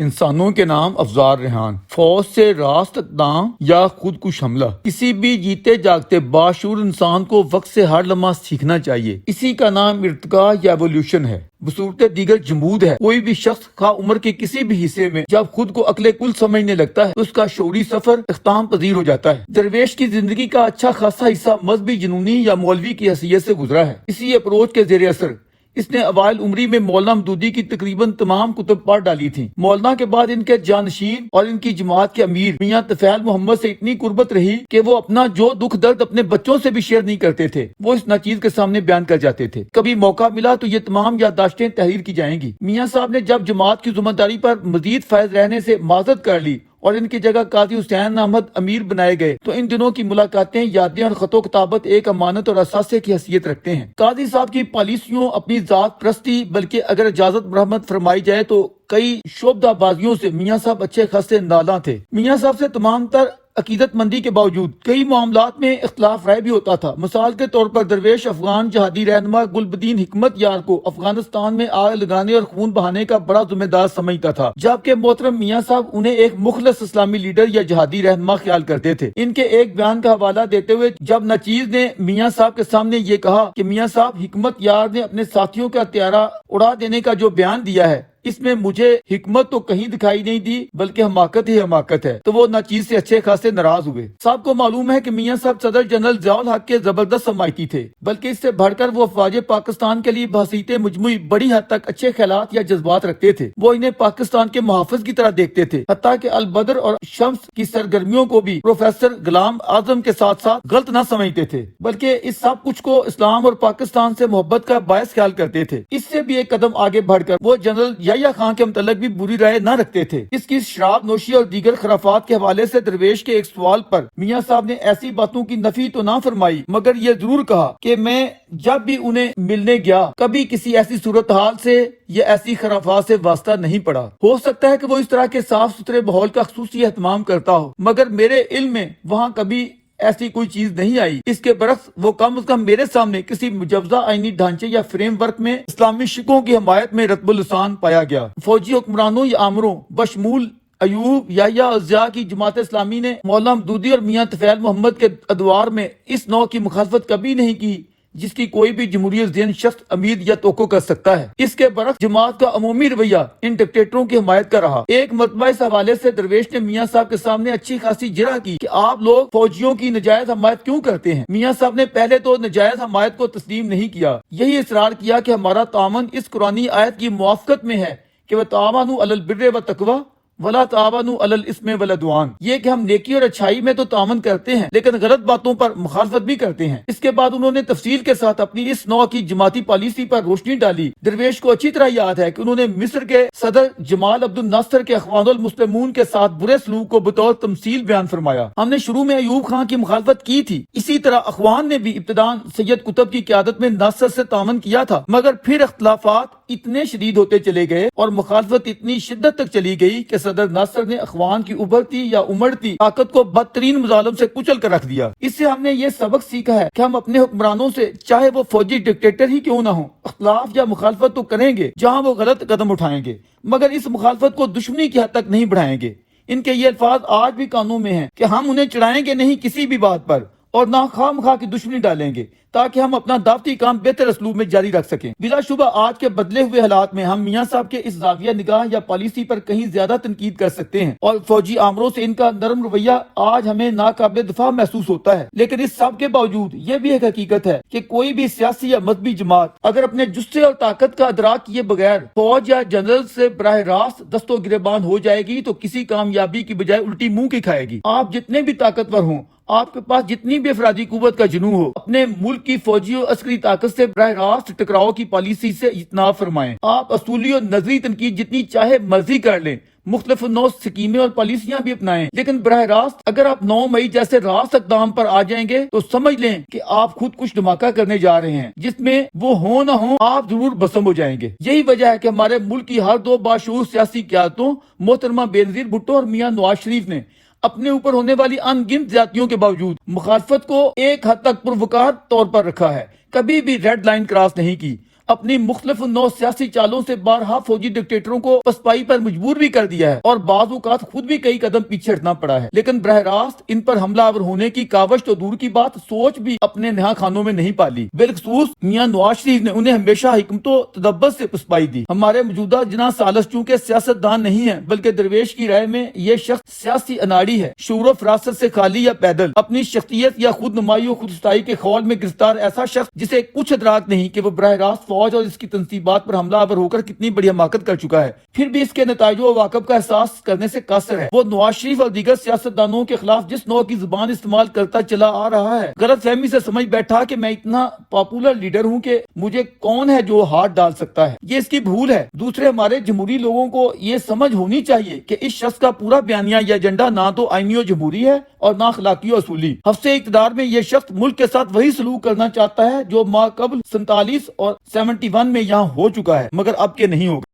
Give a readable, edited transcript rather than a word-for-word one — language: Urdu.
انسانوں کے نام افزار ریحان، فوج سے راست اقدام یا خود کش حملہ۔ کسی بھی جیتے جاگتے باشعور انسان کو وقت سے ہر لمحہ سیکھنا چاہیے، اسی کا نام ارتقاء یا ایوولوشن ہے، بصورت دیگر جمود ہے۔ کوئی بھی شخص خواہ عمر کے کسی بھی حصے میں جب خود کو عقل کل سمجھنے لگتا ہے تو اس کا شعوری سفر اختتام پذیر ہو جاتا ہے۔ درویش کی زندگی کا اچھا خاصا حصہ مذہبی جنونی یا مولوی کی حیثیت سے گزرا ہے۔ اسی اپروچ کے زیر اثر اس نے اوائل عمری میں مولانا مودودی کی تقریباً تمام کتب پڑھ ڈالی تھیں۔ مولانا کے بعد ان کے جانشین اور ان کی جماعت کے امیر میاں طفیل محمد سے اتنی قربت رہی کہ وہ اپنا جو دکھ درد اپنے بچوں سے بھی شیئر نہیں کرتے تھے، وہ اس ناچیز کے سامنے بیان کر جاتے تھے۔ کبھی موقع ملا تو یہ تمام یادداشتیں تحریر کی جائیں گی۔ میاں صاحب نے جب جماعت کی ذمہ داری پر مزید فائز رہنے سے معذرت کر لی اور ان کی جگہ قاضی حسین احمد امیر بنائے گئے تو ان دنوں کی ملاقاتیں، یادیں اور خط و کتابت ایک امانت اور اثاثے کی حیثیت رکھتے ہیں۔ قاضی صاحب کی پالیسیوں، اپنی ذات پرستی، بلکہ اگر اجازت مرحمت فرمائی جائے تو کئی شعبدہ بازیوں سے میاں صاحب اچھے خاصے نالاں تھے۔ میاں صاحب سے تمام تر عقیدت مندی کے باوجود کئی معاملات میں اختلاف رائے بھی ہوتا تھا۔ مثال کے طور پر درویش افغان جہادی رہنما گلبدین حکمت یار کو افغانستان میں آگ لگانے اور خون بہانے کا بڑا ذمہ دار سمجھتا تھا، جبکہ محترم میاں صاحب انہیں ایک مخلص اسلامی لیڈر یا جہادی رہنما خیال کرتے تھے۔ ان کے ایک بیان کا حوالہ دیتے ہوئے جب ناچیز نے میاں صاحب کے سامنے یہ کہا کہ میاں صاحب، حکمت یار نے اپنے ساتھیوں کا طیارہ اڑا دینے کا جو بیان دیا ہے اس میں مجھے حکمت تو کہیں دکھائی نہیں دی بلکہ حماقت ہی حماقت ہے، تو وہ ناچیز سے اچھے خاصے ناراض ہوئے۔ صاحب کو معلوم ہے کہ میاں صاحب صدر جنرل ضیاء الحق کے زبردست حمایتی تھے، بلکہ اس سے بڑھ کر وہ افواج پاکستان کے لیے بحثیت مجموعی بڑی حد تک اچھے خیالات یا جذبات رکھتے تھے۔ وہ انہیں پاکستان کے محافظ کی طرح دیکھتے تھے، حتیٰ کہ البدر اور شمس کی سرگرمیوں کو بھی پروفیسر غلام اعظم کے ساتھ ساتھ غلط نہ سمجھتے تھے، بلکہ اس سب کچھ کو اسلام اور پاکستان سے محبت کا باعث خیال کرتے تھے۔ اس سے بھی ایک قدم آگے بڑھ کر وہ جنرل یحییٰ خان کے متعلق بھی بری رائے نہ رکھتے تھے۔ اس کی شراب نوشی اور دیگر خرافات کے حوالے سے درویش کے ایک سوال پر میاں صاحب نے ایسی باتوں کی نفی تو نہ فرمائی، مگر یہ ضرور کہا کہ میں جب بھی انہیں ملنے گیا کبھی کسی ایسی صورتحال سے یا ایسی خرافات سے واسطہ نہیں پڑا۔ ہو سکتا ہے کہ وہ اس طرح کے صاف ستھرے ماحول کا خصوصی اہتمام کرتا ہو، مگر میرے علم میں وہاں کبھی ایسی کوئی چیز نہیں آئی۔ اس کے برعکس وہ کم از کم میرے سامنے کسی مجوزہ آئینی ڈھانچے یا فریم ورک میں اسلامی شکوں کی حمایت میں رتب السان پایا گیا۔ فوجی حکمرانوں یا آمروں بشمول ایوب یحییٰ اور ضیاء کی جماعت اسلامی نے مولانا مودودی اور میاں طفیل محمد کے ادوار میں اس نوع کی مخالفت کبھی نہیں کی جس کی کوئی بھی جمہوریت ذہن شخص امید یا توقع کر سکتا ہے۔ اس کے برعکس جماعت کا عمومی رویہ ان ڈکٹیٹروں کی حمایت کا رہا۔ ایک مرتبہ اس حوالے سے درویش نے میاں صاحب کے سامنے اچھی خاصی جرح کی کہ آپ لوگ فوجیوں کی نجائز حمایت کیوں کرتے ہیں۔ میاں صاحب نے پہلے تو نجائز حمایت کو تسلیم نہیں کیا، یہی اصرار کیا کہ ہمارا تعاون اس قرآنی آیت کی موافقت میں ہے کہ وَتَعَاوَنُوا عَلَى الْبِرِّ وَالتَّقْوَىٰ وَلَا تَعَاوَنُوا عَلَى الْإِثْمِ وَالْعُدْوَانِ، یہ کہ ہم نیکی اور اچھائی میں تو تعاون کرتے ہیں لیکن غلط باتوں پر مخالفت بھی کرتے ہیں۔ اس کے بعد انہوں نے تفصیل کے ساتھ اپنی اس نوع کی جماعتی پالیسی پر روشنی ڈالی۔ درویش کو اچھی طرح یاد ہے کہ انہوں نے مصر کے صدر جمال عبد الناصر کے اخوان المسلمون کے ساتھ برے سلوک کو بطور تمثیل بیان فرمایا۔ ہم نے شروع میں ایوب خان کی مخالفت کی تھی، اسی طرح اخوان نے بھی ابتداء سید قطب کی قیادت میں ناصر سے تعاون کیا تھا، مگر پھر اختلافات اتنے شدید ہوتے چلے گئے اور مخالفت اتنی شدت تک چلی گئی کہ صدر ناصر نے اخوان کی ابھرتی یا امڑتی طاقت کو بدترین مظالم سے کچل کر رکھ دیا۔ اس سے ہم نے یہ سبق سیکھا ہے کہ ہم اپنے حکمرانوں سے چاہے وہ فوجی ڈکٹیٹر ہی کیوں نہ ہوں اختلاف یا مخالفت تو کریں گے جہاں وہ غلط قدم اٹھائیں گے، مگر اس مخالفت کو دشمنی کی حد تک نہیں بڑھائیں گے۔ ان کے یہ الفاظ آج بھی کانوں میں ہیں کہ ہم انہیں چڑھائیں گے نہیں کسی بھی بات پر اور نہ خواہ مخواہ کی دشمنی ڈالیں گے تاکہ ہم اپنا دعوتی کام بہتر اسلوب میں جاری رکھ سکیں۔ بلا شبہ آج کے بدلے ہوئے حالات میں ہم میاں صاحب کے اس زاویہ نگاہ یا پالیسی پر کہیں زیادہ تنقید کر سکتے ہیں اور فوجی آمروں سے ان کا نرم رویہ آج ہمیں ناقابل دفاع محسوس ہوتا ہے، لیکن اس سب کے باوجود یہ بھی ایک حقیقت ہے کہ کوئی بھی سیاسی یا مذہبی جماعت اگر اپنے جسے اور طاقت کا ادراک کیے بغیر فوج یا جنرل سے براہ راست دست و گریبان ہو جائے گی تو کسی کامیابی کی بجائے الٹی منہ کی کھائے گی۔ آپ جتنے بھی طاقتور ہوں، آپ کے پاس جتنی بھی افرادی قوت کا جنوں ہو، اپنے ملک کی فوجی اور عسکری طاقت سے براہ راست ٹکراؤ کی پالیسی سے اجتناب فرمائیں۔ آپ اصولی اور نظری تنقید جتنی چاہے مرضی کر لیں، مختلف نوع سکیمیں اور پالیسیاں بھی اپنائیں، لیکن براہ راست اگر آپ 9 مئی جیسے راست اقدام پر آ جائیں گے تو سمجھ لیں کہ آپ خود کچھ دھماکہ کرنے جا رہے ہیں جس میں وہ ہوں نہ ہوں آپ ضرور بسم ہو جائیں گے۔ یہی وجہ ہے کہ ہمارے ملک کی ہر 2 باشعور سیاسی قیادتوں محترمہ بینظیر بھٹو اور میاں نواز شریف نے اپنے اوپر ہونے والی ان گنت زیادتیوں کے باوجود مخالفت کو ایک حد تک پروکار طور پر رکھا ہے، کبھی بھی ریڈ لائن کراس نہیں کی۔ اپنی مختلف نو سیاسی چالوں سے بارہا فوجی ڈکٹیٹروں کو پسپائی پر مجبور بھی کر دیا ہے اور بعض اوقات خود بھی کئی قدم پیچھے ہٹنا پڑا ہے، لیکن براہ راست ان پر حملہ آور ہونے کی کاوش تو دور کی بات، سوچ بھی اپنے نہا خانوں میں نہیں پالی۔ بالخصوص میاں نواز شریف نے انہیں ہمیشہ حکمت و تدبر سے پسپائی دی۔ ہمارے موجودہ جناح سالس چونکہ سیاست دان نہیں ہے بلکہ درویش کی رائے میں یہ شخص سیاسی اناڑی ہے، شعور و فراست سے خالی یا پیدل، اپنی شخصیت یا خود نمائی و خود ستائی کے خول میں گرفتار ایسا شخص جسے کچھ ادراک نہیں کہ وہ براہ راست فوج اور اس کی تنصیبات پر حملہ آور ہو کر کتنی بڑی حماقت کر چکا ہے، پھر بھی اس کے نتائج و عواقب کا احساس کرنے سے قاصر ہے۔ وہ نواز شریف اور دیگر سیاستدانوں کے خلاف جس نوع کی زبان استعمال کرتا چلا آ رہا ہے، غلط فہمی سے سمجھ بیٹھا کہ میں اتنا پاپولر لیڈر ہوں کہ مجھے کون ہے جو ہاتھ ڈال سکتا ہے، یہ اس کی بھول ہے۔ دوسرے ہمارے جمہوری لوگوں کو یہ سمجھ ہونی چاہیے کہ اس شخص کا پورا بیانیہ یا ایجنڈا نہ تو آئینی و جمہوری ہے اور نہ اخلاقی و اصولی۔ حفظ اقتدار میں یہ شخص ملک کے ساتھ وہی سلوک کرنا چاہتا ہے جو ما قبل 47 اور 71 میں یہاں ہو چکا ہے، مگر اب کے نہیں ہوگا۔